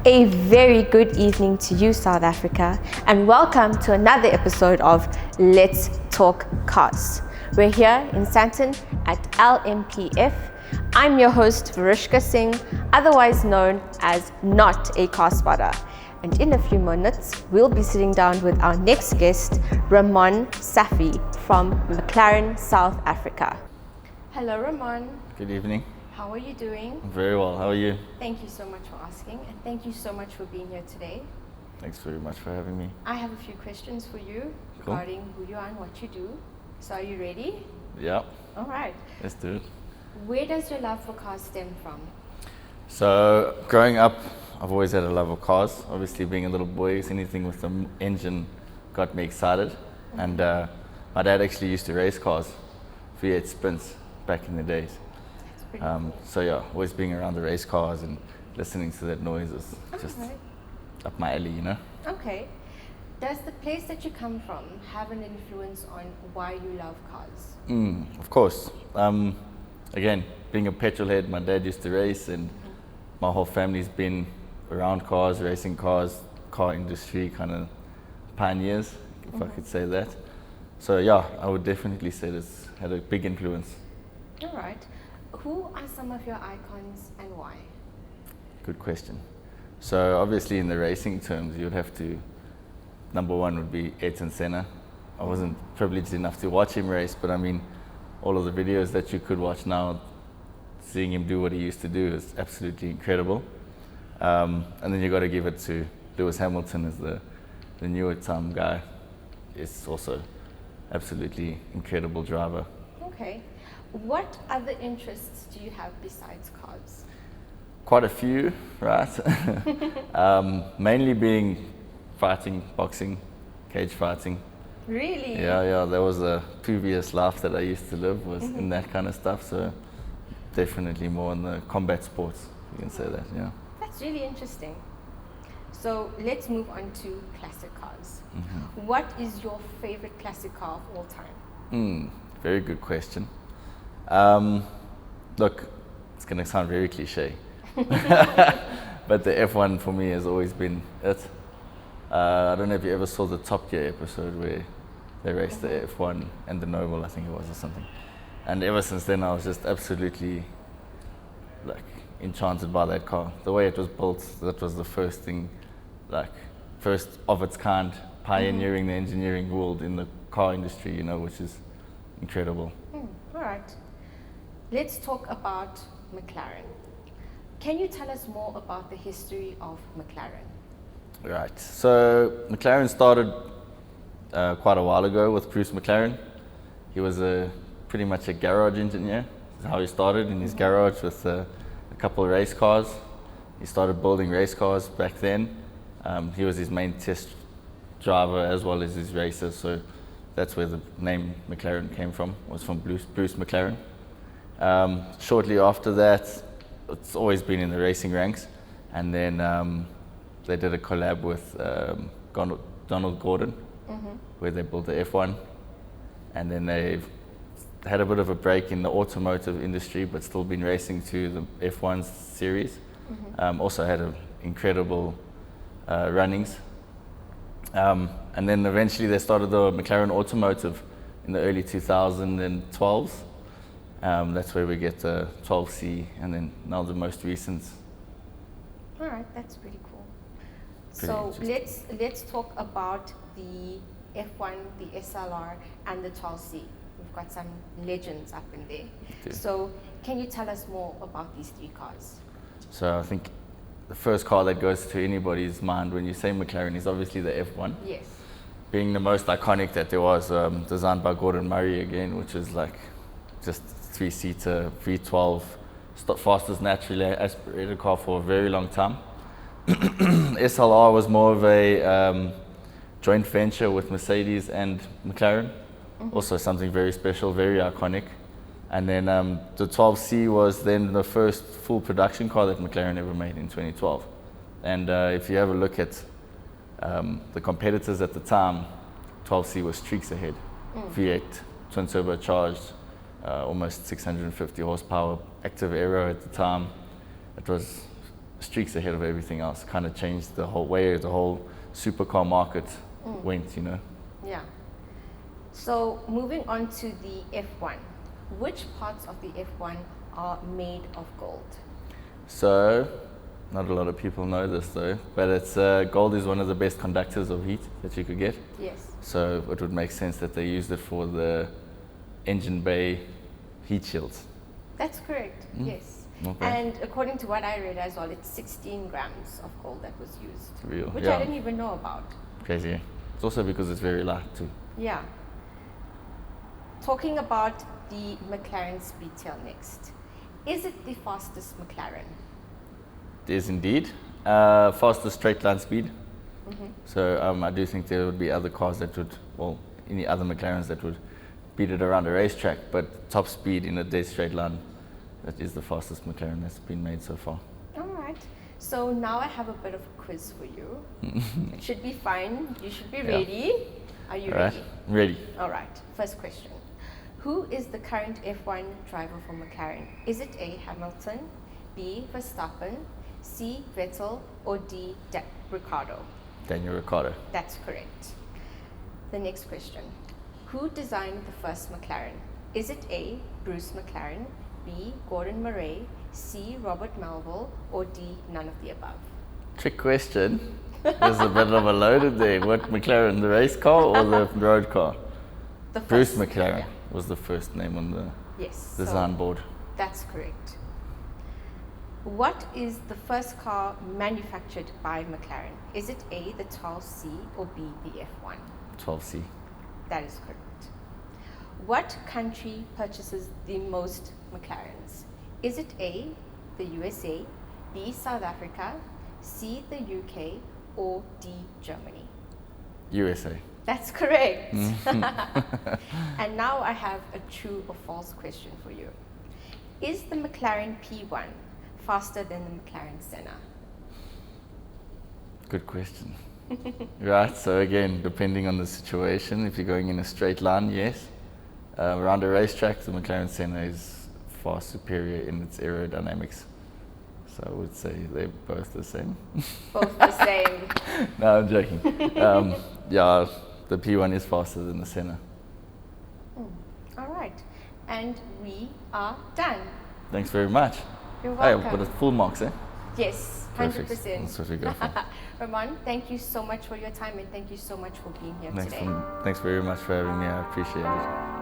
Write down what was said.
A very good evening to you, South Africa, and welcome to another episode of Let's Talk Cars. We're here in Sandton at LMPF. I'm your host, Varishka Singh, otherwise known as Not a Car Spotter. And in a few minutes, we'll be sitting down with our next guest, Ramon Saffy from McLaren, South Africa. Hello, Ramon. Good evening. How are you doing? Very well. How are you? Thank you so much for asking, and thank you so much for being here today. Thanks very much for having me. I have a few questions for you regarding who you are and what you do. So are you ready? Yeah. All right. Let's do it. Where does your love for cars stem from? So, growing up, I've always had a love of cars. Obviously, being a little boy, anything with an engine got me excited. Mm-hmm. And my dad actually used to race cars, V8 Spins, back in the days. So yeah, always being around the race cars and listening to that noise is just up my alley, you know? Okay. Does the place that you come from have an influence on why you love cars? Of course. Again, being a petrol head, my dad used to race and my whole family's been around cars, racing cars, car industry kind of pioneers, if I could say that. So yeah, I would definitely say this had a big influence. All right. Who are some of your icons and why? Good question. So obviously in the racing terms, you'd have to, number one would be Senna. I wasn't privileged enough to watch him race, but I mean, all of the videos that you could watch now, seeing him do what he used to do is absolutely incredible. And then you got to give it to Lewis Hamilton as the newer time guy. It's also absolutely incredible driver. Okay. What other interests do you have besides cars? Quite a few, right? Mainly being fighting, boxing, cage fighting. Really? Yeah. There was a previous life that I used to live was in that kind of stuff. So definitely more in the combat sports, you can say that, yeah. That's really interesting. So let's move on to classic cars. What is your favorite classic car of all time? Very good question. Look, it's going to sound very cliche, but the F1 for me has always been it. I don't know if you ever saw the Top Gear episode where they raced the F1 and the Noble, I think it was, or something. And ever since then, I was just absolutely enchanted by that car. The way it was built, that was the first thing, first of its kind, pioneering the engineering world in the car industry, you know, which is incredible. All right. Let's talk about McLaren. Can you tell us more about the history of McLaren? Right. So McLaren started quite a while ago with Bruce McLaren. He was pretty much a garage engineer. That's how he started, in his garage with a couple of race cars. He started building race cars back then. He was his main test driver as well as his racer. So that's where the name McLaren came from, was from Bruce McLaren. Shortly after that, it's always been in the racing ranks, and then they did a collab with Donald Gordon, where they built the F1, and then they've had a bit of a break in the automotive industry, but still been racing to the F1 series. Also had incredible runnings. And then eventually they started the McLaren Automotive in the early 2012s. That's where we get the 12C and then now the most recent. All right, that's pretty cool. So let's talk about the F1, the SLR, and the 12C. We've got some legends up in there. Okay. So can you tell us more about these three cars? So I think the first car that goes to anybody's mind when you say McLaren is obviously the F1. Yes. Being the most iconic that there was, designed by Gordon Murray again, which is just 3-seater, V12, fastest naturally aspirated car for a very long time. SLR was more of a joint venture with Mercedes and McLaren. Also something very special, very iconic. And then the 12C was then the first full production car that McLaren ever made in 2012. And if you have a look at the competitors at the time, 12C was streaks ahead. V8, twin turbocharged, almost 650 horsepower, active aero at the time. It was streaks ahead of everything else. Kind of changed the whole way the whole supercar market went, you know. Yeah. So moving on to the F1, which parts of the F1 are made of gold? So, not a lot of people know this though, but it's gold is one of the best conductors of heat that you could get. Yes. So it would make sense that they used it for the engine bay heat shields. That's correct, yes. Okay. And according to what I read as well, it's 16 grams of gold that was used. Real, which yeah. I didn't even know about. Crazy. It's also because it's very light too. Yeah. Talking about the McLaren Speedtail next. Is it the fastest McLaren? It is indeed. Fastest straight line speed. So I do think there would be other cars that would, well, any other McLarens that would beat it around a racetrack, but top speed in a dead straight line, that is the fastest McLaren that's been made so far. All right. So now I have a bit of a quiz for you. It should be fine. You should be ready. Are you ready? Ready. All right. First question. Who is the current F1 driver for McLaren? Is it A, Hamilton, B, Verstappen, C, Vettel, or D, Ricciardo? Daniel Ricciardo. That's correct. The next question. Who designed the first McLaren? Is it A, Bruce McLaren, B, Gordon Murray, C, Robert Melville, or D, none of the above? Trick question. There's a bit of a loaded there. What McLaren, the race car or the road car? The first, Bruce McLaren yeah. was the first name on the Yes. design board. That's correct. What is the first car manufactured by McLaren? Is it A, the 12C, or B, the F1? 12C. That is correct. What country purchases the most McLarens? Is it A, the USA, B, South Africa, C, the UK, or D, Germany? USA. That's correct. And now I have a true or false question for you. Is the McLaren P1 faster than the McLaren Senna? Good question. Right, so again, depending on the situation, if you're going in a straight line, yes. Around a racetrack, the McLaren Senna is far superior in its aerodynamics. So I would say they're both the same. Both the same. No, I'm joking. Yeah, the P1 is faster than the Senna. All right. And we are done. Thanks very much. You're Hey, welcome. but it's full marks, eh? Yes, 100%. Perfect. That's what we go for. Ramon, thank you so much for your time and thank you so much for being here today. Thanks very much for having me. I appreciate it.